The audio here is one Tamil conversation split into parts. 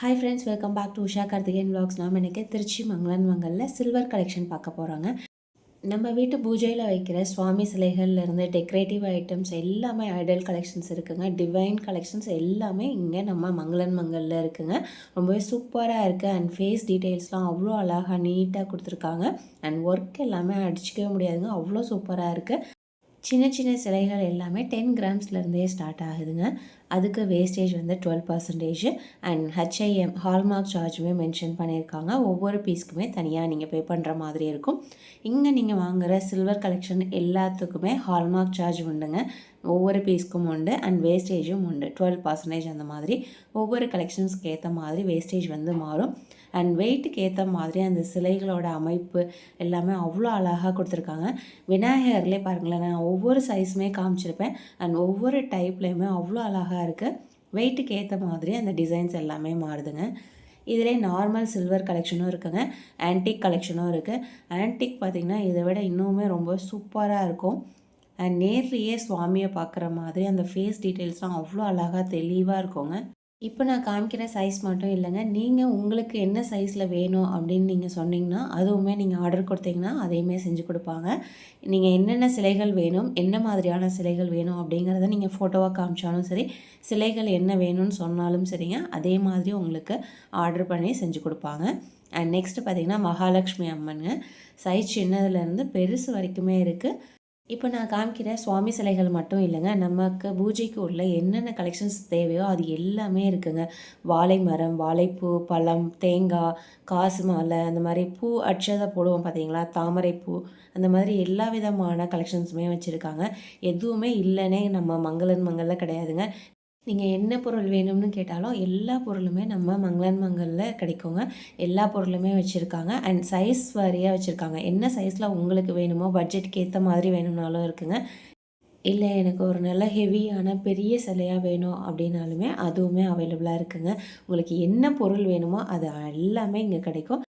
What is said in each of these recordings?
Hi friends, welcome back to Usha Karthikeyan vlogs. நாம் இன்றைக்கி திருச்சி மங்களன் மங்கலில் சில்வர் கலெக்ஷன் பார்க்க போகிறாங்க. நம்ம வீட்டு பூஜையில் வைக்கிற சுவாமி சிலைகள்லேருந்து டெக்கரேட்டிவ் ஐட்டம்ஸ் எல்லாமே ஐடல் கலெக்ஷன்ஸ் இருக்குங்க. டிவைன் கலெக்ஷன்ஸ் எல்லாமே இங்கே நம்ம மங்களன் மங்கலில் இருக்குங்க. ரொம்பவே சூப்பராக இருக்குது. அண்ட் ஃபேஸ் டீட்டெயில்ஸ்லாம் அவ்வளோ அழகாக நீட்டாக கொடுத்துருக்காங்க. அண்ட் ஒர்க் எல்லாமே அடிச்சிக்கவே முடியாதுங்க, அவ்வளோ சூப்பராக இருக்குது. சின்ன சின்ன சிலைகள் எல்லாமே 10 கிராம்ஸ்லேருந்தே ஸ்டார்ட் ஆகுதுங்க. அதுக்கு வேஸ்டேஜ் வந்து 12% அண்ட் HIM ஹால்மார்க் சார்ஜுமே மென்ஷன் பண்ணியிருக்காங்க. ஒவ்வொரு பீஸ்க்குமே தனியாக நீங்கள் பே பண்ணுற மாதிரி இருக்கும். இங்கே நீங்கள் வாங்குகிற சில்வர் கலெக்ஷன் எல்லாத்துக்குமே ஹால்மார்க் சார்ஜ் உண்டுங்க. ஒவ்வொரு பீஸ்க்கும் உண்டு அண்ட் வேஸ்டேஜும் உண்டு. 12% அந்த மாதிரி ஒவ்வொரு கலெக்ஷன்ஸ்க்கு ஏற்ற மாதிரி வேஸ்டேஜ் வந்து மாறும். அண்ட் வெயிட்டுக்கு ஏற்ற மாதிரி அந்த சிலைகளோட அமைப்பு எல்லாமே அவ்வளோ அழகாக கொடுத்துருக்காங்க. விநாயகர்லேயே பாருங்களேன், நான் ஒவ்வொரு சைஸுமே காமிச்சிருப்பேன் அண்ட் ஒவ்வொரு டைப்லேயுமே அவ்வளோ அழகாக இருக்குது. வெயிட்டுக்கு ஏற்ற மாதிரி அந்த டிசைன்ஸ் எல்லாமே மாறுதுங்க. இதிலே நார்மல் சில்வர் கலெக்ஷனும் இருக்குங்க, ஆன்டிக் கலெக்ஷனும் இருக்குது. ஆன்டிக் பார்த்திங்கன்னா இதை விட இன்னுமே ரொம்ப சூப்பராக இருக்கும். அண்ட் நேர்லேயே சுவாமியை பார்க்குற மாதிரி அந்த ஃபேஸ் டீட்டெயில்ஸ்லாம் அவ்வளோ அழகாக தெளிவாக இருக்குங்க. இப்போ நான் காமிக்கிற சைஸ் மட்டும் இல்லைங்க, நீங்கள் உங்களுக்கு என்ன சைஸில் வேணும் அப்படின்னு நீங்கள் சொன்னீங்கன்னா அதுவுமே நீங்கள் ஆர்டர் கொடுத்தீங்கன்னா அதையுமே செஞ்சு கொடுப்பாங்க. நீங்கள் என்னென்ன சிலைகள் வேணும், என்ன மாதிரியான சிலைகள் வேணும் அப்படிங்கிறத நீங்கள் ஃபோட்டோவாக காமிச்சாலும் சரி, சிலைகள் என்ன வேணும்னு சொன்னாலும் சரிங்க, அதே மாதிரி உங்களுக்கு ஆர்டர் பண்ணி செஞ்சு கொடுப்பாங்க. அண்ட் நெக்ஸ்ட்டு பார்த்திங்கன்னா மகாலட்சுமி அம்மனுங்க. சைஸ் சின்னதுலேருந்து பெருசு வரைக்குமே இருக்குது. இப்போ நான் காமிக்கிற சுவாமி சிலைகள் மட்டும் இல்லைங்க, நமக்கு பூஜைக்கு உள்ள என்னென்ன கலெக்ஷன்ஸ் தேவையோ அது எல்லாமே இருக்குங்க. வாழை மரம், வாழைப்பூ, பழம், தேங்காய், காசு மாலை, அந்த மாதிரி பூ அட்சதை போடுவோம் பார்த்தீங்களா, தாமரைப்பூ, அந்த மாதிரி எல்லா விதமான கலெக்ஷன்ஸுமே வச்சுருக்காங்க. எதுவுமே இல்லைன்னே நம்ம மங்களன் மங்களில் கிடையாதுங்க. நீங்கள் என்ன பொருள் வேணும்னு கேட்டாலும் எல்லா பொருளுமே நம்ம மங்களன் மங்களில் கிடைக்குங்க. எல்லா பொருளுமே வச்சுருக்காங்க அண்ட் சைஸ் வாரியாக வச்சுருக்காங்க. என்ன சைஸில் உங்களுக்கு வேணுமோ, பட்ஜெட்டுக்கு ஏற்ற மாதிரி வேணும்னாலும் இருக்குங்க. இல்லை எனக்கு ஒரு நல்ல ஹெவியான பெரிய சிலையாக வேணும் அப்படின்னாலுமே அதுவுமே அவைலபிளாக இருக்குங்க. உங்களுக்கு என்ன பொருள் வேணுமோ அது எல்லாமே இங்கே கிடைக்கும்.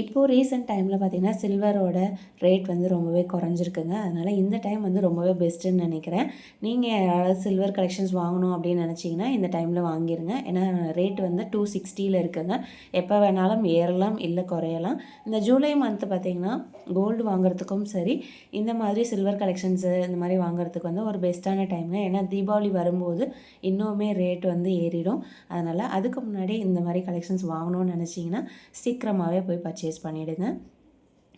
இப்போது ரீசெண்ட் டைமில் பார்த்திங்கன்னா சில்வரோட ரேட் வந்து ரொம்பவே குறைஞ்சிருக்குங்க. அதனால் இந்த டைம் வந்து ரொம்பவே பெஸ்ட்டுன்னு நினைக்கிறேன். நீங்கள் யாராவது சில்வர் கலெக்ஷன்ஸ் வாங்கணும் அப்படின்னு நினச்சிங்கன்னா இந்த டைமில் வாங்கிடுங்க. ஏன்னா ரேட் வந்து 260 இருக்குங்க. எப்போ வேணாலும் ஏறலாம் இல்லை குறையலாம். இந்த ஜூலை மந்த்து பார்த்திங்கன்னா கோல்டு வாங்குறதுக்கும் சரி, இந்த மாதிரி சில்வர் கலெக்ஷன்ஸு இந்த மாதிரி வாங்குறதுக்கு வந்து ஒரு பெஸ்ட்டான டைமுங்க. ஏன்னா தீபாவளி வரும்போது இன்னுமே ரேட் வந்து ஏறிடும். அதனால் அதுக்கு முன்னாடி இந்த மாதிரி கலெக்ஷன்ஸ் வாங்கணும்னு நினச்சிங்கன்னா சீக்கிரமாகவே போய் பர்ச்சேஸ் பண்ணிவிடுங்க.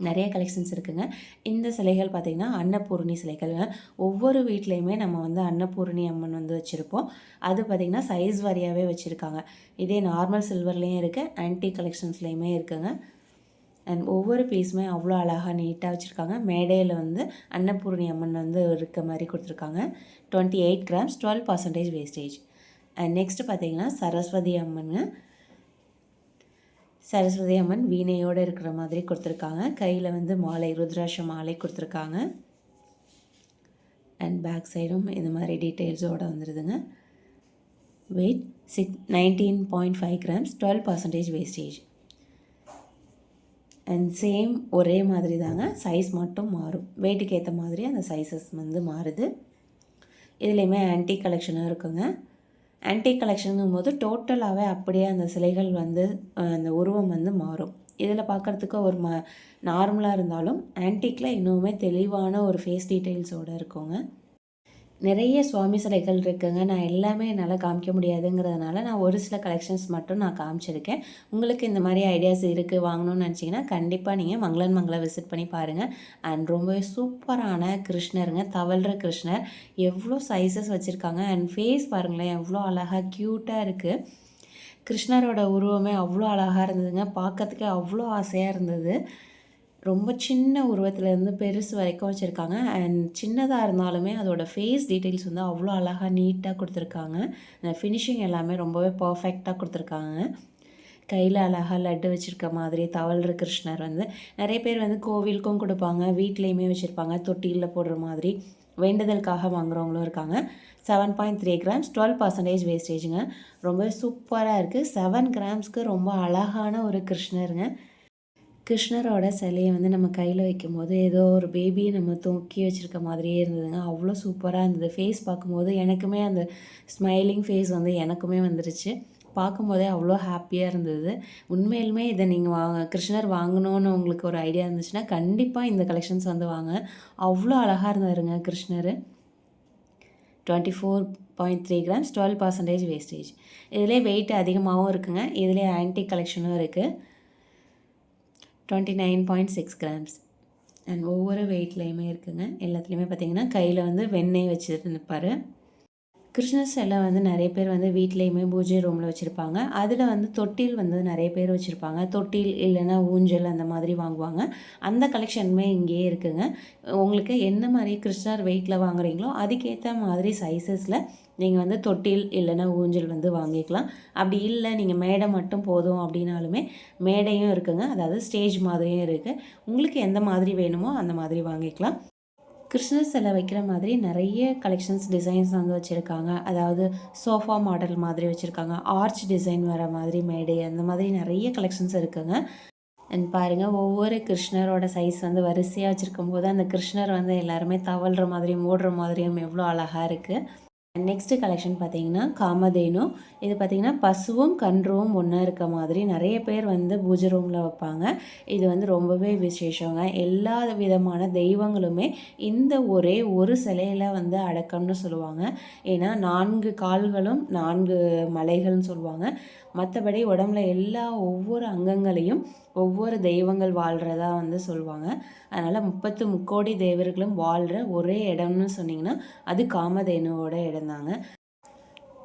நிறைய கலெக்ஷன்ஸ் இருக்குங்க. இந்த சிலைகள் பார்த்திங்கன்னா அன்னபூரணி சிலைகள். ஒவ்வொரு வீட்லேயுமே நம்ம வந்து அன்னபூரணி அம்மன் வந்து வச்சுருப்போம். அது பார்த்திங்கன்னா சைஸ் வாரியாகவே வச்சுருக்காங்க. இதே நார்மல் சில்வர்லேயும் இருக்குது, ஆன்டிக் கலெக்ஷன்ஸ்லேயுமே இருக்குங்க. அண்ட் ஒவ்வொரு பீஸுமே அவ்வளோ அழகாக நீட்டாக வச்சுருக்காங்க. மேடையில் வந்து அன்னபூரணி அம்மன் வந்து இருக்க மாதிரி கொடுத்துருக்காங்க. 28 கிராம்ஸ், 12% வேஸ்டேஜ். அண்ட் நெக்ஸ்ட்டு பார்த்திங்கன்னா சரஸ்வதி அம்மனுங்க. சரஸ்வதி அம்மன் வீணையோடு இருக்கிற மாதிரி கொடுத்துருக்காங்க. கையில் வந்து மாலை, ருத்ராட்ச மாலை கொடுத்துருக்காங்க. அண்ட் பேக் சைடும் இது மாதிரி டீட்டெயில்ஸோடு வந்துடுதுங்க. Weight 19.5 grams, 12% wastage. And same ஒரே மாதிரி தாங்க, சைஸ் மட்டும் மாறும். வெயிட்டுக்கு ஏற்ற மாதிரி அந்த சைஸஸ் வந்து மாறுது. இதுலேயுமே ஆன்டிக் கலெக்ஷனும் இருக்குங்க. ஆன்டிக் கலெக்ஷனுங்கும் போது டோட்டலாகவே அப்படியே அந்த சிலைகள் வந்து அந்த உருவம் வந்து மாறும். இதில் பார்க்குறதுக்கு ஒரு நார்மலாக இருந்தாலும் ஆன்டிக்கில் இன்னுமே தெளிவான ஒரு ஃபேஸ் டீட்டெயில்ஸோடு இருக்குங்க. நிறைய சுவாமி சிலைகள் இருக்குங்க. நான் எல்லாமே என்னால் காமிக்க முடியாதுங்கிறதுனால நான் ஒரு சில கலெக்ஷன்ஸ் மட்டும் நான் காமிச்சிருக்கேன். உங்களுக்கு இந்த மாதிரி ஐடியாஸ் இருக்குது வாங்கணும்னு நினச்சிங்கன்னா கண்டிப்பாக நீங்கள் மங்களன் மங்களை விசிட் பண்ணி பாருங்கள். அண்ட் ரொம்பவே சூப்பரான கிருஷ்ணருங்க, தவழ்கிற கிருஷ்ணர். எவ்வளோ சைஸஸ் வச்சுருக்காங்க அண்ட் ஃபேஸ் பாருங்களேன், எவ்வளோ அழகாக க்யூட்டாக இருக்குது. கிருஷ்ணரோட உருவமே அவ்வளோ அழகாக இருந்ததுங்க. பார்க்கறதுக்கே அவ்வளோ ஆசையாக இருந்தது. ரொம்ப சின்ன உருவத்துலேருந்து பெருசு வரைக்கும் வச்சுருக்காங்க. அண்ட் சின்னதாக இருந்தாலுமே அதோடய ஃபேஸ் டீட்டெயில்ஸ் வந்து அவ்வளோ அழகாக நீட்டாக கொடுத்துருக்காங்க. ஃபினிஷிங் எல்லாமே ரொம்பவே பர்ஃபெக்டாக கொடுத்துருக்காங்க. கையில் அழகாக லட்டு வச்சுருக்க மாதிரி தவழ்கிற கிருஷ்ணர் வந்து நிறைய பேர் வந்து கோவிலுக்கும் கொடுப்பாங்க, வீட்லேயுமே வச்சுருப்பாங்க, தொட்டியில் போடுற மாதிரி வேண்டுதலுக்காக வாங்குறவங்களும் இருக்காங்க. 7.3 கிராம்ஸ், 12% வேஸ்டேஜுங்க. ரொம்ப சூப்பராக இருக்குது. 7 கிராம்ஸ்க்கு ரொம்ப அழகான ஒரு கிருஷ்ணருங்க. கிருஷ்ணரோட சிலையை வந்து நம்ம கையில் வைக்கும்போது ஏதோ ஒரு பேபியை நம்ம தூக்கி வச்சுருக்க மாதிரியே இருந்ததுங்க. அவ்வளோ சூப்பராக இருந்தது. ஃபேஸ் பார்க்கும்போது எனக்குமே அந்த ஸ்மைலிங் ஃபேஸ் வந்து எனக்குமே வந்துருச்சு. பார்க்கும்போதே அவ்வளோ ஹாப்பியாக இருந்தது. உண்மையிலுமே இதை நீங்கள் கிருஷ்ணர் வாங்கணும்னு உங்களுக்கு ஒரு ஐடியா இருந்துச்சுன்னா கண்டிப்பாக இந்த கலெக்ஷன்ஸ் வந்து வாங்க. அவ்வளோ அழகாக இருந்தாருங்க கிருஷ்ணர். 24.3 கிராம்ஸ், 12% வேஸ்டேஜ். இதிலே வெயிட் அதிகமாகவும் இருக்குங்க. இதிலே ஆன்டிக் கலெக்ஷனும் இருக்குது. 29.6 கிராம்ஸ் அண்ட் ஒவ்வொரு வெயிட்லேயுமே இருக்குங்க. எல்லாத்துலேயுமே பார்த்திங்கன்னா கையில் வந்து வெண்ணெய் வச்சுட்டு நிற்பார். கிருஷ்ணர் சிலை வந்து நிறைய பேர் வந்து வீட்லேயுமே பூஜை ரூமில் வச்சுருப்பாங்க. அதில் வந்து தொட்டில் வந்து நிறைய பேர் வச்சுருப்பாங்க. தொட்டில் இல்லைன்னா ஊஞ்சல் அந்த மாதிரி வாங்குவாங்க. அந்த கலெக்ஷனுமே இங்கேயே இருக்குங்க. உங்களுக்கு என்ன மாதிரி கிருஷ்ணர் வெயிட்டில் வாங்குறீங்களோ அதுக்கேற்ற மாதிரி சைஸஸில் நீங்கள் வந்து தொட்டில் இல்லைன்னா ஊஞ்சல் வந்து வாங்கிக்கலாம். அப்படி இல்லை நீங்கள் மேடை மட்டும் போதும் அப்படின்னாலுமே மேடையும் இருக்குங்க. அதாவது ஸ்டேஜ் மாதிரியும் இருக்குது. உங்களுக்கு எந்த மாதிரி வேணுமோ அந்த மாதிரி வாங்கிக்கலாம். கிருஷ்ணர் சிலை வைக்கிற மாதிரி நிறைய கலெக்ஷன்ஸ் டிசைன்ஸ் வந்து வச்சுருக்காங்க. அதாவது சோஃபா மாடல் மாதிரி வச்சுருக்காங்க. ஆர்ச் டிசைன் வர மாதிரி மேடை அந்த மாதிரி நிறைய கலெக்ஷன்ஸ் இருக்குங்க. அண்ட் பாருங்கள், ஒவ்வொரு கிருஷ்ணரோட சைஸ் வந்து வரிசையாக வச்சுருக்கும் போது அந்த கிருஷ்ணர் வந்து எல்லாருமே தவழ்கிற மாதிரியும் ஓடுற மாதிரியும் எவ்வளோ அழகாக இருக்குது. நெக்ஸ்ட்டு கலெக்ஷன் பார்த்தீங்கன்னா காமதேனு. இது பார்த்திங்கன்னா பசுவும் கன்றும் ஒன்றா இருக்க மாதிரி நிறைய பேர் வந்து பூஜை ரூமில் வைப்பாங்க. இது வந்து ரொம்பவே விசேஷங்க. எல்லா விதமான தெய்வங்களுமே இந்த ஒரே ஒரு சிலையில் வந்து அடக்கம்னு சொல்லுவாங்க. ஏன்னா 4 கால்களும் 4 மலைகள்னு சொல்லுவாங்க. மற்றபடி உடம்புல ஒவ்வொரு அங்கங்களையும் ஒவ்வொரு தெய்வங்கள் வாழ்கிறதா வந்து சொல்லுவாங்க. அதனால் 30 தேவர்களும் வாழ்கிற ஒரே இடம்னு சொன்னிங்கன்னா அது காமதேனுவோட இடம்தாங்க.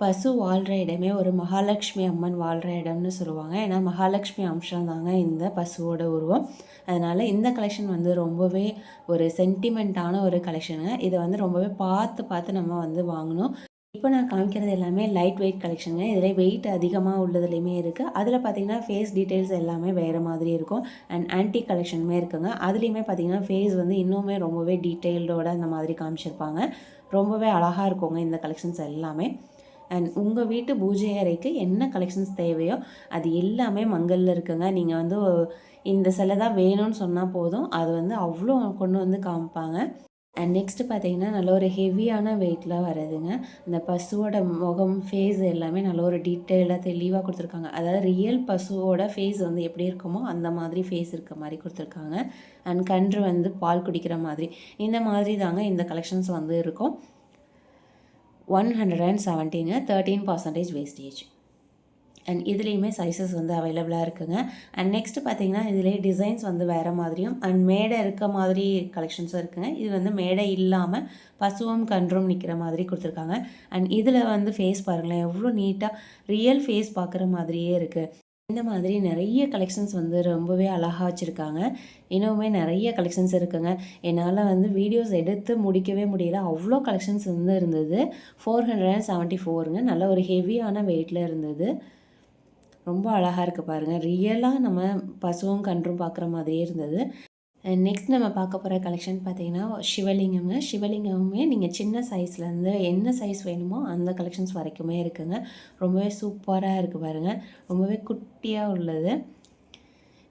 பசு வாழ்கிற இடமே ஒரு மகாலட்சுமி அம்மன் வாழ்கிற இடம்னு சொல்லுவாங்க. ஏன்னா மகாலட்சுமி அம்சம் தாங்க இந்த பசுவோட உருவம். அதனால் இந்த கலெக்ஷன் வந்து ரொம்பவே ஒரு சென்டிமெண்ட்டான ஒரு கலெக்ஷனுங்க. இதை வந்து ரொம்பவே பார்த்து நம்ம வந்து வாங்கணும். இப்போ நான் காமிக்கிறது எல்லாமே லைட் வெயிட் கலெக்ஷனுங்க. இதில் வெயிட் அதிகமாக உள்ளதுலேயுமே இருக்குது. அதில் பார்த்திங்கன்னா ஃபேஸ் டீட்டெயில்ஸ் எல்லாமே வேறு மாதிரி இருக்கும். அண்ட் ஆன்டிக் கலெக்ஷனுமே இருக்குங்க. அதுலேயுமே பார்த்திங்கன்னா ஃபேஸ் வந்து இன்னுமே ரொம்பவே டீட்டெயில்டோட அந்த மாதிரி காமிச்சிருப்பாங்க. ரொம்பவே அழகாக இருக்குங்க இந்த கலெக்ஷன்ஸ் எல்லாமே. அண்ட் உங்கள் வீட்டு பூஜை அறைக்கு என்ன கலெக்ஷன்ஸ் தேவையோ அது எல்லாமே மங்கலில் இருக்குங்க. நீங்கள் வந்து இந்த சிலை தான் வேணும்னு சொன்னால் போதும், அது வந்து அவ்வளோ கொண்டு வந்து காமிப்பாங்க. அண்ட் நெக்ஸ்ட்டு பார்த்தீங்கன்னா நல்ல ஒரு ஹெவியான வெயிட்டில் வருதுங்க. அந்த பசுவோட முகம், ஃபேஸ் எல்லாமே நல்ல ஒரு டீட்டெயிலாக தெளிவாக கொடுத்துருக்காங்க. அதாவது ரியல் பசுவோட ஃபேஸ் வந்து எப்படி இருக்குமோ அந்த மாதிரி ஃபேஸ் இருக்க மாதிரி கொடுத்துருக்காங்க. அண்ட் கன்று வந்து பால் குடிக்கிற மாதிரி இந்த மாதிரி தாங்க இந்த கலெக்ஷன்ஸ் வந்து இருக்கும். 117ங்க, 13% வேஸ்டேஜ். அண்ட் இதுலேயுமே சைஸஸ் வந்து அவைலபிளாக இருக்குங்க. அண்ட் நெக்ஸ்ட்டு பார்த்தீங்கன்னா இதிலே டிசைன்ஸ் வந்து வேறு மாதிரியும் அண்ட் மேடை இருக்க மாதிரி கலெக்ஷன்ஸும் இருக்குங்க. இது வந்து மேடை இல்லாமல் பசுவும் கன்றும் நிற்கிற மாதிரி கொடுத்துருக்காங்க. அண்ட் இதில் வந்து ஃபேஸ் பாருங்களேன், எவ்வளோ நீட்டாக ரியல் ஃபேஸ் பார்க்குற மாதிரியே இருக்குது. இந்த மாதிரி நிறைய கலெக்ஷன்ஸ் வந்து ரொம்பவே அழகாக வச்சுருக்காங்க. இன்னுமே நிறைய கலெக்ஷன்ஸ் இருக்குங்க. என்னால் வந்து வீடியோஸ் எடுத்து முடிக்கவே முடியல, அவ்வளோ கலெக்ஷன்ஸ் வந்து இருந்தது. 474ங்க. நல்ல ஒரு ஹெவியான வெயிட்டில் இருந்தது. ரொம்ப அழகாக இருக்குது பாருங்கள். ரியலாக நம்ம பசுவும் கன்றும் பார்க்குற மாதிரியே இருந்தது. நெக்ஸ்ட் நம்ம பார்க்க போகிற கலெக்ஷன் பார்த்திங்கன்னா சிவலிங்கம்ங்க. சிவலிங்கமுமே நீங்கள் சின்ன சைஸ்லேருந்து என்ன சைஸ் வேணுமோ அந்த கலெக்ஷன்ஸ் வரைக்குமே இருக்குங்க. ரொம்பவே சூப்பராக இருக்குது பாருங்கள். ரொம்பவே குட்டியாக உள்ளது.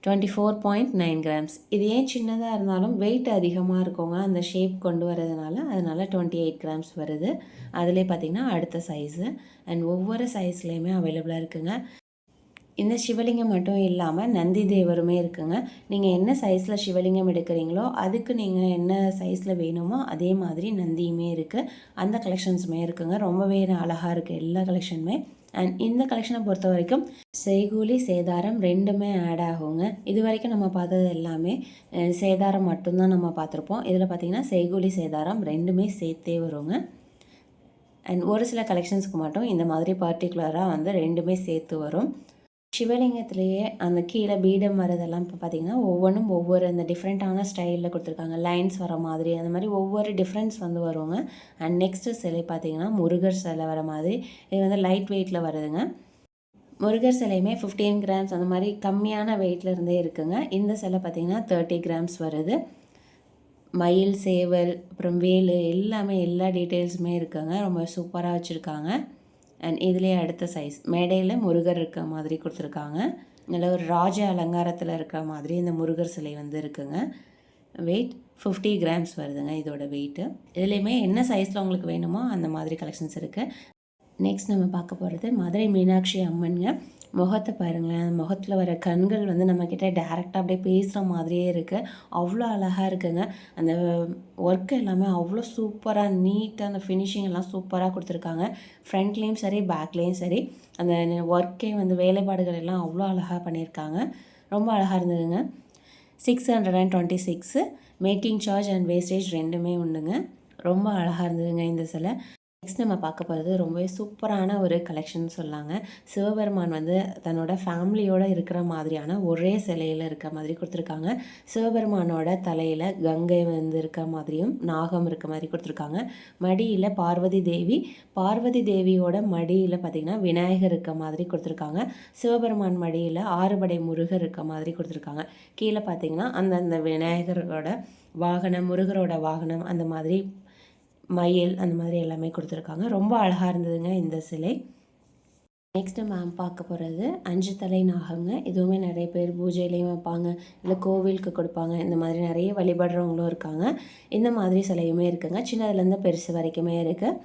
24.9 கிராம்ஸ். இது ஏன் சின்னதாக இருந்தாலும் வெயிட் அதிகமாக இருக்குங்க அந்த ஷேப் கொண்டு வரதுனால. அதனால் 28 கிராம்ஸ் வருது. அதிலே பார்த்திங்கன்னா அடுத்த சைஸு. அண்ட் ஒவ்வொரு சைஸ்லேயுமே அவைலபிளாக இருக்குங்க. இந்த சிவலிங்கம் மட்டும் இல்லாமல் நந்தி தேவருமே இருக்குங்க. நீங்கள் என்ன சைஸில் சிவலிங்கம் எடுக்கிறீங்களோ அதுக்கு நீங்கள் என்ன சைஸில் வேணுமோ அதே மாதிரி நந்தியுமே இருக்குது. அந்த கலெக்ஷன்ஸுமே இருக்குங்க. ரொம்பவே அழகாக இருக்குது எல்லா கலெக்ஷனுமே. அண்ட் இந்த கலெக்ஷனை பொறுத்த வரைக்கும் செய்கூலி சேதாரம் ரெண்டுமே ஆட் ஆகுங்க. இது வரைக்கும் நம்ம பார்த்தது எல்லாமே சேதாரம் மட்டும்தான் நம்ம பார்த்துருப்போம். இதில் பார்த்திங்கன்னா செய்கூலி சேதாரம் ரெண்டுமே சேர்த்தே வருங்க. அண்ட் ஒரு சில கலெக்ஷன்ஸ்க்கு மட்டும் இந்த மாதிரி பர்டிகுலராக வந்து ரெண்டுமே சேர்த்து வரும். சிவலிங்கத்திலேயே அந்த கீழே பீடம் வரதெல்லாம் இப்போ பார்த்திங்கன்னா ஒவ்வொன்றும் ஒவ்வொரு அந்த டிஃப்ரெண்ட்டான ஸ்டைலில் கொடுத்துருக்காங்க. லைன்ஸ் வர மாதிரி அந்த மாதிரி ஒவ்வொரு டிஃப்ரென்ஸ் வந்து வருங்க. அண்ட் நெக்ஸ்ட்டு சிலை பார்த்திங்கன்னா முருகர் சிலை வர மாதிரி இது வந்து லைட் வெயிட்டில் வருதுங்க. முருகர் சிலையுமே 15 கிராம்ஸ் அந்த மாதிரி கம்மியான வெயிட்டில் இருந்தே இருக்குங்க. இந்த சிலை பார்த்திங்கன்னா 30 கிராம்ஸ் வருது. மயில், சேவல், அப்புறம் வேலு எல்லாமே எல்லா டீட்டெயில்ஸுமே இருக்குங்க. ரொம்ப சூப்பராக வச்சுருக்காங்க. அண்ட் இதுலேயே அடுத்த சைஸ் மேடையில் முருகர் இருக்க மாதிரி கொடுத்துருக்காங்க. நல்ல ஒரு ராஜ அலங்காரத்தில் இருக்கிற மாதிரி இந்த முருகர் சிலை வந்து இருக்குங்க. வெயிட் 50 கிராம்ஸ் வருதுங்க இதோட வெயிட்டு. இதுலேயுமே என்ன சைஸில் உங்களுக்கு வேணுமோ அந்த மாதிரி கலெக்ஷன்ஸ் இருக்குது. நெக்ஸ்ட் நம்ம பார்க்க போகிறது மதுரை மீனாட்சி அம்மனுங்க. முகத்தை பாருங்களேன், அந்த முகத்தில் வர கண்கள் வந்து நம்மக்கிட்ட டேரெக்டாக அப்படியே பேசுகிற மாதிரியே இருக்குது. அவ்வளோ அழகாக இருக்குங்க. அந்த ஒர்க் எல்லாமே அவ்வளோ சூப்பராக நீட்டாக அந்த ஃபினிஷிங் எல்லாம் சூப்பராக கொடுத்துருக்காங்க. ஃப்ரண்ட்லேயும் சரி பேக்லேயும் சரி அந்த ஒர்க்கே வந்து வேலைப்பாடுகள் எல்லாம் அவ்வளோ அழகாக பண்ணியிருக்காங்க. ரொம்ப அழகாக இருந்ததுங்க. 626 மேக்கிங் சார்ஜ் அண்ட் வேஸ்டேஜ் ரெண்டுமே உண்டுங்க. ரொம்ப அழகாக இருந்ததுங்க இந்த சிலை. நெக்ஸ்ட் நம்ம பார்க்க போகிறது ரொம்பவே சூப்பரான ஒரு கலெக்ஷன் சொல்லாங்க. சிவபெருமான் வந்து தன்னோட ஃபேமிலியோடு இருக்கிற மாதிரியான ஒரே சிலையில் இருக்கிற மாதிரி கொடுத்துருக்காங்க. சிவபெருமானோட தலையில் கங்கை வந்து இருக்கிற மாதிரியும் நாகம் இருக்க மாதிரி கொடுத்துருக்காங்க. மடியில் பார்வதி தேவி, பார்வதி தேவியோட மடியில் பார்த்திங்கன்னா விநாயகர் இருக்க மாதிரி கொடுத்துருக்காங்க. சிவபெருமான் மடியில் 6 படை முருகர் இருக்க மாதிரி கொடுத்துருக்காங்க. கீழே பார்த்திங்கன்னா அந்தந்த விநாயகரோட வாகனம், முருகரோட வாகனம், அந்த மாதிரி மயில், அந்த மாதிரி எல்லாமே கொடுத்துருக்காங்க. ரொம்ப அழகாக இருந்ததுங்க இந்த சிலை. நெக்ஸ்ட் நம்ம பார்க்க போகிறது 5 தலை நாகங்க. இதுவுமே நிறைய பேர் பூஜையிலையும் வைப்பாங்க, இல்லை கோவிலுக்கு கொடுப்பாங்க. இந்த மாதிரி நிறைய வழிபடுறவங்களும் இருக்காங்க. இந்த மாதிரி சிலையுமே இருக்குங்க. சின்னதுலேருந்து பெருசு வரைக்குமே இருக்குது.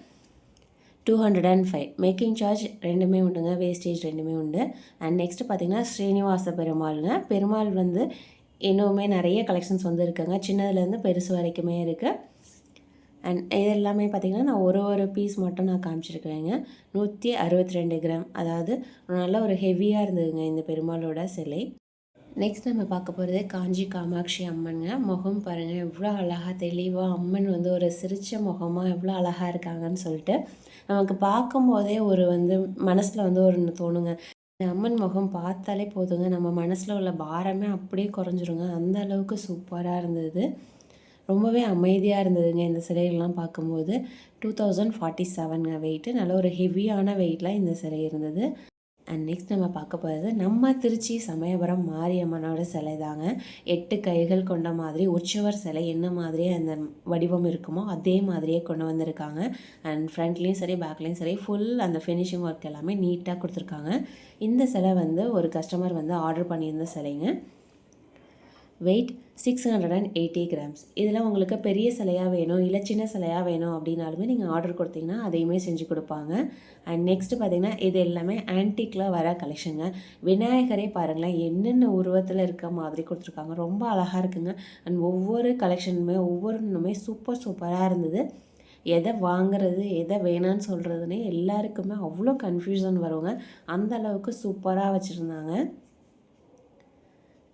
205 மேக்கிங் சார்ஜ் ரெண்டுமே உண்டுங்க, வேஸ்டேஜ் ரெண்டுமே உண்டு. அண்ட் நெக்ஸ்ட் பார்த்திங்கன்னா ஸ்ரீனிவாச பெருமாளுங்க. பெருமாள் வந்து இன்னுமே நிறைய கலெக்ஷன்ஸ் வந்து இருக்குங்க. சின்னதுலேருந்து பெருசு வரைக்குமே இருக்குது. அண்ட் இது எல்லாமே பார்த்திங்கன்னா நான் ஒரு பீஸ் மட்டும் நான் காமிச்சிருக்கிறேங்க. 162 கிராம், அதாவது நல்ல ஒரு ஹெவியாக இருந்ததுங்க இந்த பெருமாளோட சிலை. நெக்ஸ்ட் நம்ம பார்க்க போகிறது காஞ்சி காமாட்சி அம்மனுங்க. முகம் பாருங்கள் எவ்வளோ அழகாக தெளிவாக அம்மன் வந்து ஒரு சிரித்த முகமாக எவ்வளோ அழகாக இருக்காங்கன்னு சொல்லிட்டு நமக்கு பார்க்கும்போதே ஒரு வந்து மனசில் வந்து ஒரு தோணுங்க. இந்த அம்மன் முகம் பார்த்தாலே போதுங்க, நம்ம மனசில் உள்ள பாரமே அப்படியே குறைஞ்சிருங்க. அந்த அளவுக்கு சூப்பராக இருந்தது. ரொம்பவே அமைதியாக இருந்ததுங்க இந்த சிலைகள்லாம் பார்க்கும்போது. 2047 வெயிட்டு, நல்ல ஒரு ஹெவியான வெயிட்டில் இந்த சிலை இருந்தது. அண்ட் நெக்ஸ்ட் நம்ம பார்க்க போகிறது நம்ம திருச்சி சமயபுரம் மாரியம்மனோட சிலை தாங்க. 8 கைகள் கொண்ட மாதிரி உற்சவர் சிலை என்ன மாதிரியே அந்த வடிவம் இருக்குமோ அதே மாதிரியே கொண்டு வந்திருக்காங்க. அண்ட் ஃப்ரண்ட்லேயும் சரி பேக்லேயும் சரி ஃபுல் அந்த ஃபினிஷிங் ஒர்க் எல்லாமே நீட்டாக கொடுத்துருக்காங்க. இந்த சிலை வந்து ஒரு கஸ்டமர் வந்து ஆர்டர் பண்ணியிருந்த சிலைங்க. Wait 680 grams. இதில் உங்களுக்கு பெரிய சிலையாக வேணும், இல்லை சின்ன சிலையாக வேணும் அப்படின்னாலுமே நீங்கள் ஆர்டர் கொடுத்தீங்கன்னா அதையுமே செஞ்சு கொடுப்பாங்க. அண்ட் நெக்ஸ்ட்டு பார்த்திங்கன்னா இது எல்லாமே ஆன்டிக்கில் வர கலெக்ஷனுங்க. விநாயகரே பாருங்களேன் என்னென்ன உருவத்தில் இருக்க மாதிரி கொடுத்துருக்காங்க. ரொம்ப அழகாக இருக்குங்க. அண்ட் ஒவ்வொரு கலெக்ஷனுமே ஒவ்வொன்றுமே சூப்பராக இருந்தது. எதை வாங்குறது எதை வேணான்னு சொல்கிறதுனே எல்லாருக்குமே அவ்வளோ கன்ஃபியூஷன் வருங்க. அந்த அளவுக்கு சூப்பராக வச்சுருந்தாங்க.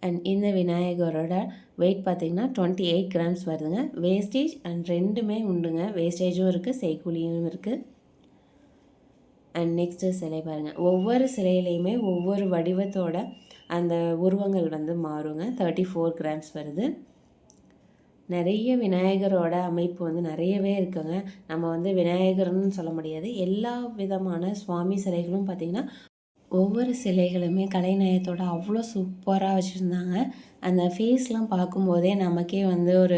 அண்ட் இந்த விநாயகரோட வெயிட் பார்த்திங்கன்னா 28 கிராம்ஸ் வருதுங்க. வேஸ்டேஜ் அண்ட் ரெண்டுமே உண்டுங்க. வேஸ்டேஜும் இருக்குது, செய்கூலியும் இருக்குது. அண்ட் நெக்ஸ்ட்டு சிலை பாருங்கள். ஒவ்வொரு சிலையிலையுமே ஒவ்வொரு வடிவத்தோட அந்த உருவங்கள் வந்து மாறுங்க. 34 கிராம்ஸ் வருது. நிறைய விநாயகரோட அமைப்பு வந்து நிறையவே இருக்குங்க. நம்ம வந்து விநாயகர்னு சொல்ல முடியாது, எல்லா விதமான சுவாமி சிலைகளும் பார்த்திங்கன்னா ஒவ்வொரு சிலைகளுமே கலைநயத்தோடு அவ்வளோ சூப்பராக வச்சுருந்தாங்க. அந்த ஃபேஸ்லாம் பார்க்கும்போதே நமக்கே வந்து ஒரு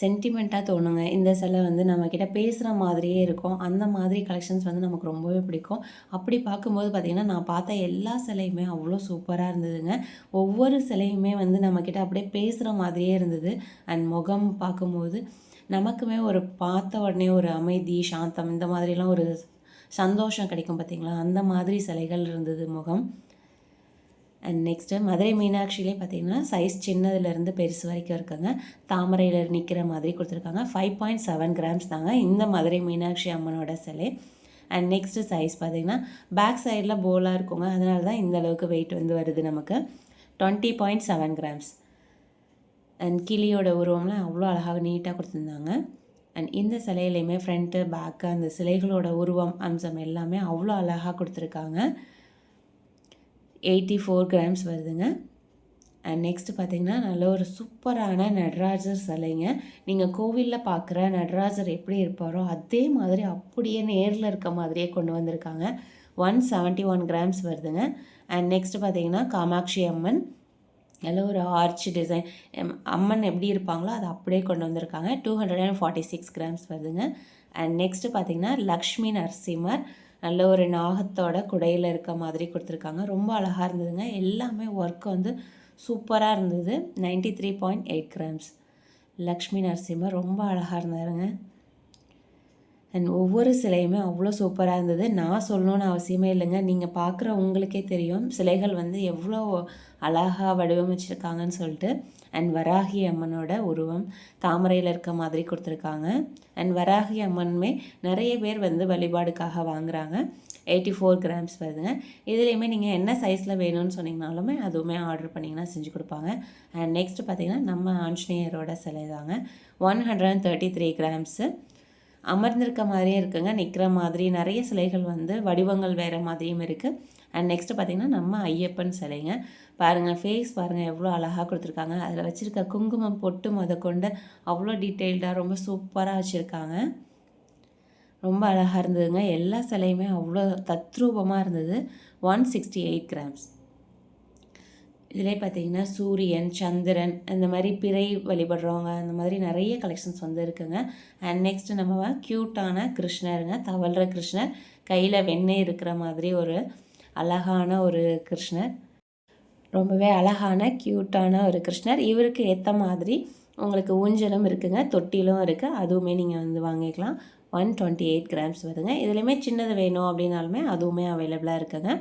சென்டிமெண்ட்டாக தோணுங்க. இந்த சிலை வந்து நம்மக்கிட்ட பேசுகிற மாதிரியே இருக்கும். அந்த மாதிரி கலெக்ஷன்ஸ் வந்து நமக்கு ரொம்பவே பிடிக்கும். அப்படி பார்க்கும்போது பார்த்திங்கன்னா நான் பார்த்த எல்லா சிலையுமே அவ்வளோ சூப்பராக இருந்ததுங்க. ஒவ்வொரு சிலையுமே வந்து நம்மக்கிட்ட அப்படியே பேசுகிற மாதிரியே இருந்தது. அண்ட் முகம் பார்க்கும்போது நமக்குமே ஒரு பார்த்த உடனே ஒரு அமைதி, சாந்தம், இந்த மாதிரிலாம் ஒரு சந்தோஷம் கிடைக்கும் பார்த்திங்களா, அந்த மாதிரி சிலைகள் இருந்தது முகம். அண்ட் நெக்ஸ்ட்டு மதுரை மீனாட்சியிலே பார்த்திங்கன்னா சைஸ் சின்னதுலேருந்து பெருசு வரைக்கும் இருக்குங்க. தாமரையில் நிற்கிற மாதிரி கொடுத்துருக்காங்க. 5.7 கிராம்ஸ் தாங்க இந்த மதுரை மீனாட்சி அம்மனோட சிலை. அண்ட் நெக்ஸ்ட்டு சைஸ் பார்த்திங்கன்னா பேக் சைடில் போலாக இருக்குங்க, அதனால தான் இந்த அளவுக்கு வெயிட் வந்து வருது நமக்கு. 20.7 கிராம்ஸ். அண்ட் கிளியோட உருவம்லாம் அவ்வளோ அழகாக நீட்டாக கொடுத்துருந்தாங்க. அண்ட் இந்த சிலையிலையுமே ஃப்ரண்ட்டு பேக்கு அந்த சிலைகளோட உருவம் அம்சம் எல்லாமே அவ்வளோ அழகாக கொடுத்துருக்காங்க. 84 கிராம்ஸ் வருதுங்க. அண்ட் நெக்ஸ்ட்டு பார்த்திங்கன்னா நல்ல ஒரு சூப்பரான நடராஜர் சிலைங்க. நீங்கள் கோவிலில் பார்க்குற நடராஜர் எப்படி இருப்பாரோ அதே மாதிரி அப்படியே நேரில் இருக்க மாதிரியே கொண்டு வந்திருக்காங்க. 171 கிராம்ஸ் வருதுங்க. அண்ட் நெக்ஸ்ட்டு பார்த்திங்கன்னா காமாட்சி அம்மன், நல்ல ஒரு ஆர்ச் டிசைன், அம்மன் எப்படி இருப்பாங்களோ அதை அப்படியே கொண்டு வந்திருக்காங்க. 246 கிராம்ஸ் வருதுங்க. அண்ட் நெக்ஸ்ட்டு பார்த்திங்கன்னா லக்ஷ்மி நரசிம்மர், நல்ல ஒரு நாகத்தோட குடையில் இருக்க மாதிரி கொடுத்துருக்காங்க. ரொம்ப அழகாக இருந்ததுங்க. எல்லாமே ஒர்க் வந்து சூப்பராக இருந்தது. 93.8 கிராம்ஸ். லக்ஷ்மி நரசிம்மர் ரொம்ப அழகாக இருந்தாருங்க. அண்ட் ஒவ்வொரு சிலையுமே அவ்வளோ சூப்பராக இருந்தது. நான் சொல்லணும்னு அவசியமே இல்லைங்க. நீங்கள் பார்க்குற உங்களுக்கே தெரியும் சிலைகள் வந்து எவ்வளோ அழகாக வடிவமைச்சிருக்காங்கன்னு சொல்லிட்டு. அண்ட் வராகி அம்மனோட உருவம் தாமரையில் இருக்க மாதிரி கொடுத்துருக்காங்க. அண்ட் வராகி அம்மனுமே நிறைய பேர் வந்து வழிபாடுக்காக வாங்குகிறாங்க. 84 கிராம்ஸ் வருதுங்க. இதுலேயுமே நீங்கள் என்ன சைஸில் வேணும்னு சொன்னீங்கனாலுமே அதுவுமே ஆர்டர் பண்ணிங்கன்னா செஞ்சு கொடுப்பாங்க. அண்ட் நெக்ஸ்ட்டு பார்த்திங்கன்னா நம்ம ஆஞ்சநேயரோட சிலை தாங்க. 133 கிராம்ஸு. அமர்ந்திருக்க மாதிரியும் இருக்குங்க, நிற்கிற மாதிரி நிறைய சிலைகள் வந்து வடிவங்கள் வேறு மாதிரியும் இருக்குது. அண்ட் நெக்ஸ்ட்டு பார்த்திங்கன்னா நம்ம ஐயப்பன் சிலைங்க. பாருங்கள் ஃபேஸ் பாருங்கள் எவ்வளோ அழகாக கொடுத்துருக்காங்க. அதில் வச்சுருக்க குங்குமம் பொட்டு முதற்கொண்டு அவ்வளோ டீட்டெயில்டாக ரொம்ப சூப்பராக வச்சுருக்காங்க. ரொம்ப அழகாக இருந்ததுங்க. எல்லா சிலையுமே அவ்வளோ தத்ரூபமாக இருந்தது. 168 கிராம்ஸ். இதிலே பார்த்திங்கன்னா சூரியன், சந்திரன், அந்த மாதிரி பிறை வழிபடுறவங்க அந்த மாதிரி நிறைய கலெக்ஷன்ஸ் வந்து இருக்குங்க. அண்ட் நெக்ஸ்ட்டு நம்ம க்யூட்டான கிருஷ்ணருங்க, தவழ்கிற கிருஷ்ணர், கையில் வெண்ணெய் இருக்கிற மாதிரி ஒரு அழகான ஒரு கிருஷ்ணர். ரொம்பவே அழகான க்யூட்டான ஒரு கிருஷ்ணர். இவருக்கு ஏற்ற மாதிரி உங்களுக்கு ஊஞ்சலும் இருக்குங்க, தொட்டிலும் இருக்குது. அதுவுமே நீங்கள் வந்து வாங்கிக்கலாம். 128 கிராம்ஸ் வருதுங்க. இதுலேயுமே சின்னது வேணும் அப்படின்னாலுமே அதுவுமே அவைலபிளாக இருக்குங்க.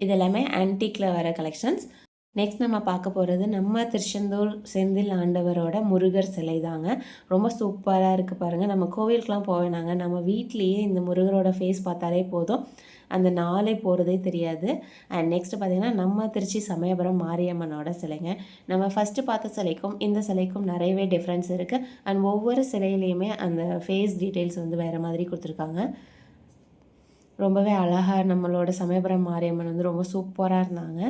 இது எல்லாமே ஆன்டிக்கில் வர கலெக்ஷன்ஸ். நெக்ஸ்ட் நம்ம பார்க்க போகிறது நம்ம திருச்செந்தூர் செந்தில் ஆண்டவரோட முருகர் சிலை தாங்க. ரொம்ப சூப்பராக இருக்குது பாருங்கள். நம்ம கோவிலுக்கெலாம் போவேனாங்க, நம்ம வீட்லேயே இந்த முருகரோட ஃபேஸ் பார்த்தாலே போதும், அந்த நாளே போகிறதே தெரியாது. அண்ட் நெக்ஸ்ட்டு பார்த்திங்கன்னா நம்ம திருச்சி சமயபுரம் மாரியம்மனோட சிலைங்க. நம்ம ஃபஸ்ட்டு பார்த்த சிலைக்கும் இந்த சிலைக்கும் நிறையவே டிஃப்ரென்ஸ் இருக்குது. அண்ட் ஒவ்வொரு சிலையிலையுமே அந்த ஃபேஸ் டீட்டெயில்ஸ் வந்து வேறு மாதிரி கொடுத்துருக்காங்க. ரொம்பவே அழகாக நம்மளோட சமயபுரம் மாரியம்மன் வந்து ரொம்ப சூப்பராக இருந்தாங்க.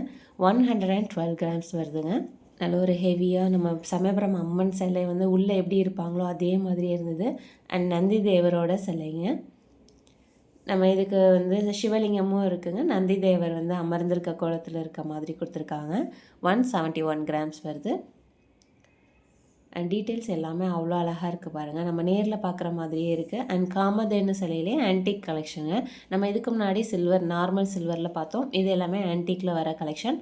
112 கிராம்ஸ் வருதுங்க. நல்ல ஒரு ஹெவியாக நம்ம சமயபுரம் அம்மன் சிலை வந்து உள்ளே எப்படி இருப்பாங்களோ அதே மாதிரி இருந்தது. அண்ட் நந்தி தேவரோட சிலைங்க. நம்ம இதுக்கு வந்து சிவலிங்கமும் இருக்குங்க. நந்தி தேவர் வந்து அமர்ந்திருக்க கோலத்தில் இருக்க மாதிரி கொடுத்துருக்காங்க. 171 கிராம்ஸ் வருது. அண்ட் டீட்டெயில்ஸ் எல்லாமே அவ்வளோ அழகாக இருக்குது பாருங்கள். நம்ம நேரில் பார்க்குற மாதிரியே இருக்குது. அண்ட் காமதேனு சிலையிலே ஆன்டிக் கலெக்ஷனு. நம்ம இதுக்கு முன்னாடி சில்வர், நார்மல் சில்வரில் பார்த்தோம். இது எல்லாமே ஆன்டிக்கில் வர கலெக்ஷன்.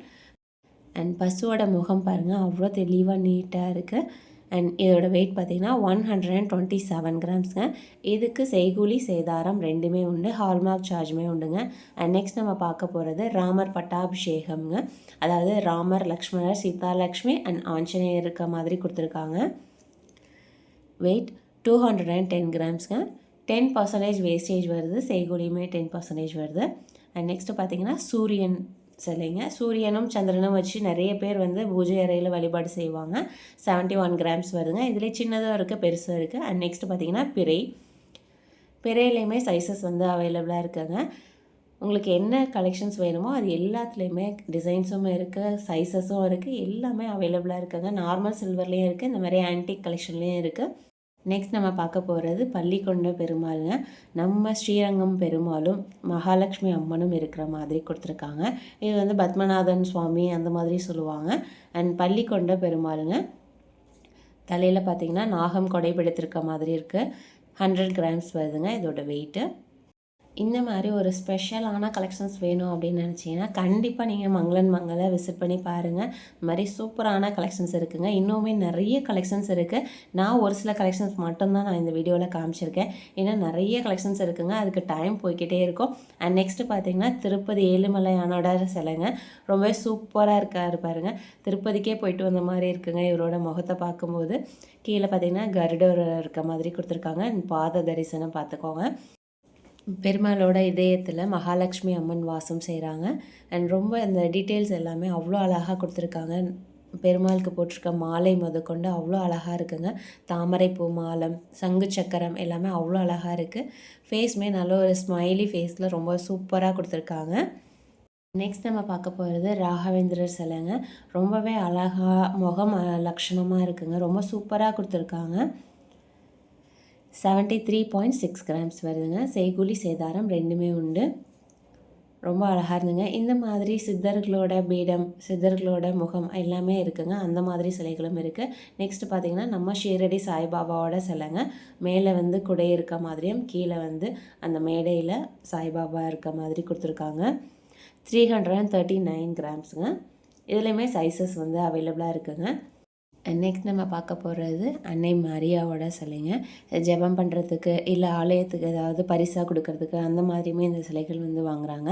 அண்ட் பசுவோட முகம் பாருங்கள் அவ்வளோ தெளிவாக நீட்டாக இருக்குது. அண்ட் இதோட வெயிட் பார்த்திங்கன்னா 127 கிராம்ஸுங்க. இதுக்கு செய்கூலி சேதாரம் ரெண்டுமே உண்டு, ஹால்மார்க் சார்ஜுமே உண்டுங்க. அண்ட் நெக்ஸ்ட் நம்ம பார்க்க போகிறது ராமர் பட்டாபிஷேகம்ங்க. அதாவது ராமர், லக்ஷ்மணர், சீதாலக்ஷ்மி அண்ட் ஆஞ்சநேயர் இருக்க மாதிரி கொடுத்துருக்காங்க. வெயிட் 210 கிராம்ஸுங்க. 10% வேஸ்டேஜ் வருது, செய்கூலியுமே 10% வருது. அண்ட் நெக்ஸ்ட்டு பார்த்திங்கன்னா சூரியன் சிலைங்க. சூரியனும் சந்திரனும் வச்சு நிறைய பேர் வந்து பூஜை அறையில் வழிபாடு செய்வாங்க. 71 கிராம்ஸ் வருதுங்க. இதில் சின்னதாக இருக்குது, பெருசாக இருக்குது. அண்ட் நெக்ஸ்ட்டு பார்த்திங்கன்னா பிறையிலையுமே சைஸஸ் வந்து அவைலபிளாக இருக்குங்க. உங்களுக்கு என்ன கலெக்ஷன்ஸ் வேணுமோ அது எல்லாத்துலேயுமே டிசைன்ஸும் இருக்குது, சைஸஸும் இருக்குது, எல்லாமே அவைலபிளாக இருக்குங்க. நார்மல் சில்வர்லேயும் இருக்குது, இந்த மாதிரி ஆன்டிக் கலெக்ஷன்லேயும் இருக்குது. நெக்ஸ்ட் நம்ம பார்க்க போகிறது பள்ளிக்கொண்ட பெருமாளுங்க. நம்ம ஸ்ரீரங்கம் பெருமாளும் மகாலட்சுமி அம்மனும் இருக்கிற மாதிரி கொடுத்துருக்காங்க. இது வந்து பத்மநாதன் சுவாமி அந்த மாதிரி சொல்லுவாங்க. அண்ட் பள்ளிக்கொண்ட பெருமாளுங்க. தலையில் பார்த்திங்கன்னா நாகம் கொடை பிடித்திருக்க மாதிரி இருக்குது. 100 கிராம்ஸ் வருதுங்க இதோட வெயிட்டு. இந்த மாதிரி ஒரு ஸ்பெஷலான கலெக்ஷன்ஸ் வேணும் அப்படின்னு நினச்சிங்கன்னா கண்டிப்பாக நீங்கள் மங்களன் மங்களை விசிட் பண்ணி பாருங்கள். இந்த மாதிரி சூப்பரான கலெக்ஷன்ஸ் இருக்குங்க. இன்னுமே நிறைய கலெக்ஷன்ஸ் இருக்குது. நான் ஒரு சில கலெக்ஷன்ஸ் மட்டும்தான் நான் இந்த வீடியோவில் காமிச்சிருக்கேன். ஏன்னா நிறைய கலெக்ஷன்ஸ் இருக்குங்க, அதுக்கு டைம் போய்கிட்டே இருக்கும். அண்ட் நெக்ஸ்ட்டு பார்த்திங்கன்னா திருப்பதி ஏழுமலையானோட சிலைங்க. ரொம்பவே சூப்பராக இருக்காரு பாருங்க. திருப்பதிக்கே போயிட்டு வந்த மாதிரி இருக்குங்க இவரோட முகத்தை பார்க்கும்போது. கீழே பார்த்திங்கன்னா கருடர் இருக்க மாதிரி கொடுத்துருக்காங்க. பாத தரிசனம் பார்த்துக்கோங்க. பெருமாளோட இதயத்தில் மகாலட்சுமி அம்மன் வாசம் செய்கிறாங்க. அண்ட் ரொம்ப இந்த டீட்டெயில்ஸ் எல்லாமே அவ்வளோ அழகாக கொடுத்துருக்காங்க. பெருமாளுக்கு போட்டிருக்க மாலை முதற்கொண்டு அவ்வளோ அழகாக இருக்குங்க. தாமரைப்பூ மாலம், சங்கு சக்கரம் எல்லாமே அவ்வளோ அழகாக இருக்குது. ஃபேஸுமே நல்ல ஒரு ஸ்மைலி ஃபேஸில் ரொம்ப சூப்பராக கொடுத்துருக்காங்க. நெக்ஸ்ட் நம்ம பார்க்க போகிறது ராகவேந்திரர் சிலைங்க. ரொம்பவே அழகாக முகம் லட்சணமாக இருக்குங்க. ரொம்ப சூப்பராக கொடுத்துருக்காங்க. 73.6 கிராம்ஸ் வருதுங்க. செய்கூலி சேதாரம் ரெண்டுமே உண்டு. ரொம்ப அழகாக இருந்துங்க. இந்த மாதிரி சித்தர்களோட பீடம், சித்தர்களோட முகம் எல்லாமே இருக்குங்க. அந்த மாதிரி சிலைகளும் இருக்குது. நெக்ஸ்ட்டு பார்த்திங்கன்னா நம்ம ஷீரடி சாய்பாபாவோட சிலைங்க. மேலே வந்து குடை இருக்க மாதிரியும் கீழே வந்து அந்த மேடையில் சாய்பாபா இருக்க மாதிரி கொடுத்துருக்காங்க. 339 கிராம்ஸுங்க. இதுலேயுமே சைஸஸ் வந்து அவைலபிளாக இருக்குங்க. நெக்ஸ்ட் நம்ம பார்க்க போகிறது அன்னை மரியாவோட சிலைங்க. ஜெபம் பண்ணுறதுக்கு இல்லை ஆலயத்துக்கு ஏதாவது பரிசாக கொடுக்கறதுக்கு அந்த மாதிரியுமே இந்த சிலைகள் வந்து வாங்குகிறாங்க.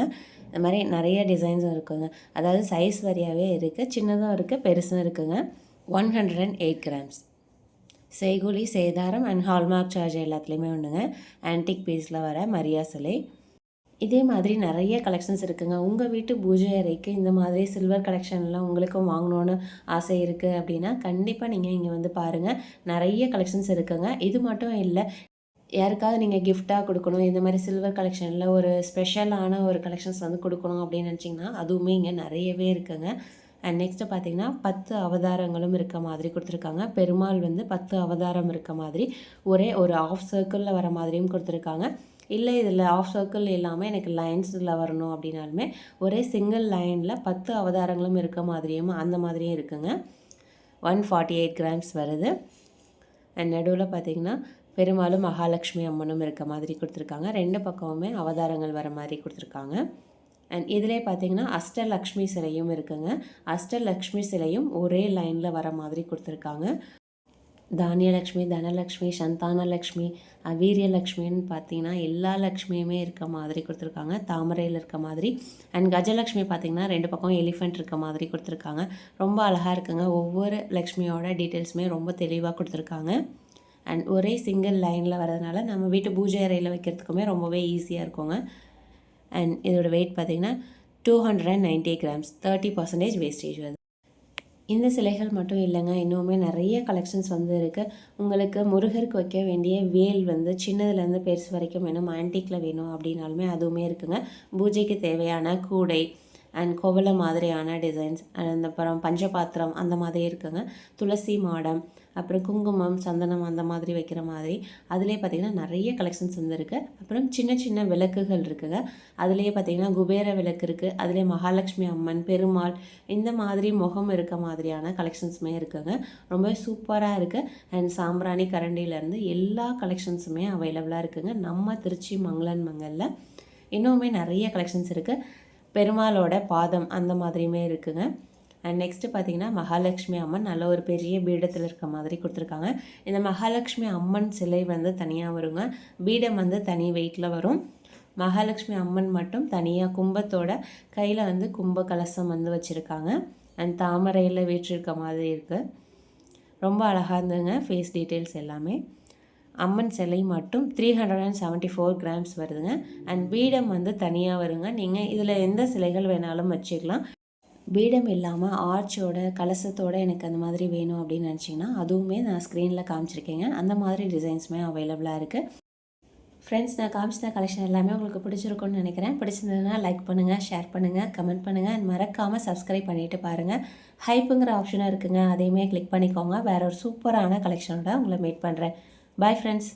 இந்த மாதிரி நிறைய டிசைன்ஸும் இருக்குங்க. அதாவது சைஸ் வரியாகவே இருக்குது, சின்னதும் இருக்குது, பெருசும் இருக்குங்க. 108 கிராம்ஸ். செய்கூலி சேதாரம் அண்ட் ஹால்மார்க் சார்ஜ் எல்லாத்துலேயுமே உண்டுங்க. ஆன்டிக் பீஸில் வர மரியா சிலை. இதே மாதிரி நிறைய கலெக்ஷன்ஸ் இருக்குங்க. உங்கள் வீட்டு பூஜை அறைக்கு இந்த மாதிரி சில்வர் கலெக்ஷன்லாம் உங்களுக்கும் வாங்கணுன்னு ஆசை இருக்குது அப்படின்னா கண்டிப்பாக நீங்கள் இங்கே வந்து பாருங்கள். நிறைய கலெக்ஷன்ஸ் இருக்குங்க. இது மட்டும் இல்லை, யாருக்காவது நீங்கள் கிஃப்டாக கொடுக்கணும், இந்த மாதிரி சில்வர் கலெக்ஷனில் ஒரு ஸ்பெஷலான ஒரு கலெக்ஷன்ஸ் வந்து கொடுக்கணும் அப்படின்னு நினச்சிங்கன்னா அதுவுமே இங்கே நிறையவே இருக்குங்க. அண்ட் நெக்ஸ்ட்டு பார்த்தீங்கன்னா 10 அவதாரங்களும் இருக்க மாதிரி கொடுத்துருக்காங்க. பெருமாள் வந்து 10 அவதாரம் இருக்க மாதிரி ஒரே ஒரு ஆஃப் சர்க்கிளில் வர மாதிரியும் கொடுத்துருக்காங்க. இல்லை இதில் ஆஃப் சர்க்கிள் இல்லாமல் எனக்கு லைன்ஸில் வரணும் அப்படின்னாலுமே ஒரே சிங்கிள் லைனில் 10 அவதாரங்களும் இருக்க மாதிரியும் அந்த மாதிரியும் இருக்குங்க. 148 கிராம்ஸ் வருது. அண்ட் நடுவில் பார்த்திங்கன்னா பெருமாளும் மகாலட்சுமி அம்மனும் இருக்க மாதிரி கொடுத்துருக்காங்க. 2 பக்கமுமே அவதாரங்கள் வர மாதிரி கொடுத்துருக்காங்க. அண்ட் இதிலே பார்த்திங்கன்னா அஷ்டலக்ஷ்மி சிலையும் இருக்குங்க. அஷ்டலக்ஷ்மி சிலையும் ஒரே லைனில் வர மாதிரி கொடுத்துருக்காங்க. தானியலக்ஷ்மி, தனலக்ஷ்மி, சந்தானலக்ஷ்மி, வீரியலக்ஷ்மின்னு பார்த்தீங்கன்னா எல்லா லக்ஷ்மியுமே இருக்க மாதிரி கொடுத்துருக்காங்க. தாமரையில் இருக்க மாதிரி. அண்ட் கஜலக்ஷ்மி பார்த்திங்கன்னா 2 பக்கம் எலிஃபெண்ட் இருக்க மாதிரி கொடுத்துருக்காங்க. ரொம்ப அழகாக இருக்குங்க. ஒவ்வொரு லக்ஷ்மியோட டீட்டெயில்ஸுமே ரொம்ப தெளிவாக கொடுத்துருக்காங்க. அண்ட் ஒரே சிங்கிள் லைனில் வரதுனால நம்ம வீட்டு பூஜை அறையில் வைக்கிறதுக்குமே ரொம்பவே ஈஸியாக இருக்குங்க. அண்ட் இதோட வெயிட் பார்த்திங்கன்னா 290 கிராம்ஸ். 30% வேஸ்டேஜ் வருது. இந்த சிலைகள் மட்டும் இல்லைங்க, இன்னுமே நிறைய கலெக்ஷன்ஸ் வந்து இருக்குது. உங்களுக்கு முருகருக்கு வைக்க வேண்டிய வேல் வந்து சின்னதுலேருந்து பெருசு வரைக்கும் வேணும், ஆன்டிக்கில் வேணும் அப்படின்னாலுமே அதுவுமே இருக்குங்க. பூஜைக்கு தேவையான கூடை அண்ட் கோவலை மாதிரியான டிசைன்ஸ், அந்த அப்புறம் பஞ்சபாத்திரம் அந்த மாதிரி இருக்குங்க. துளசி மாடம், அப்புறம் குங்குமம், சந்தனம் அந்த மாதிரி வைக்கிற மாதிரி அதிலே பார்த்திங்கன்னா நிறைய கலெக்ஷன்ஸ் வந்து இருக்குது. அப்புறம் சின்ன சின்ன விளக்குகள் இருக்குங்க. அதுலேயே பார்த்திங்கன்னா குபேர விளக்கு இருக்குது. அதிலே மகாலட்சுமி அம்மன், பெருமாள் இந்த மாதிரி முகம் இருக்க மாதிரியான கலெக்ஷன்ஸுமே இருக்குங்க. ரொம்ப சூப்பராக இருக்குது. அண்ட் சாம்பிராணி கரண்டியிலேருந்து எல்லா கலெக்ஷன்ஸுமே அவைலபிளாக இருக்குங்க நம்ம திருச்சி மங்களன் மங்கலில். இன்னுமே நிறைய கலெக்ஷன்ஸ் இருக்குது. பெருமாளோட பாதம் அந்த மாதிரியுமே இருக்குங்க. அண்ட் நெக்ஸ்ட்டு பார்த்திங்கன்னா மகாலட்சுமி அம்மன் நல்ல ஒரு பெரிய பீடத்தில் இருக்க மாதிரி கொடுத்துருக்காங்க. இந்த மகாலட்சுமி அம்மன் சிலை வந்து தனியாக வருங்க. பீடம் வந்து தனி வெயிட்டில் வரும். மகாலட்சுமி அம்மன் மட்டும் தனியாக கும்பத்தோட கையில் வந்து கும்ப கலசம் வந்து வச்சுருக்காங்க. அண்ட் தாமரையில் வீற்றிருக்க மாதிரி இருக்குது. ரொம்ப அழகாக இருந்துங்க. ஃபேஸ் டீட்டெயில்ஸ் எல்லாமே. அம்மன் சிலை மட்டும் 374 கிராம்ஸ் வருதுங்க. அண்ட் பீடம் வந்து தனியாக வருங்க. நீங்கள் இதில் எந்த சிலைகள் வேணாலும் வச்சுக்கலாம். பீடம் இல்லாமல் ஆர்ச்சோட கலசத்தோடு எனக்கு அந்த மாதிரி வேணும் அப்படின்னு நினச்சிங்கன்னா அதுவுமே நான் ஸ்க்ரீனில் காமிச்சிருக்கேங்க. அந்த மாதிரி டிசைன்ஸுமே அவைலபிளாக இருக்குது. ஃப்ரெண்ட்ஸ், நான் காமிச்சின கலெக்ஷன் எல்லாமே உங்களுக்கு பிடிச்சிருக்குன்னு நினைக்கிறேன். பிடிச்சிருந்ததுன்னா லைக் பண்ணுங்கள், ஷேர் பண்ணுங்கள், கமெண்ட் பண்ணுங்கள். அண்ட் மறக்காமல் சப்ஸ்கிரைப் பண்ணிவிட்டு பாருங்கள். ஹைப்புங்கிற ஆப்ஷனும் இருக்குங்க, அதையுமே கிளிக் பண்ணிக்கோங்க. வேறு ஒரு சூப்பரான கலெக்ஷனோட உங்களை மீட் பண்ணுறேன். Bye friends.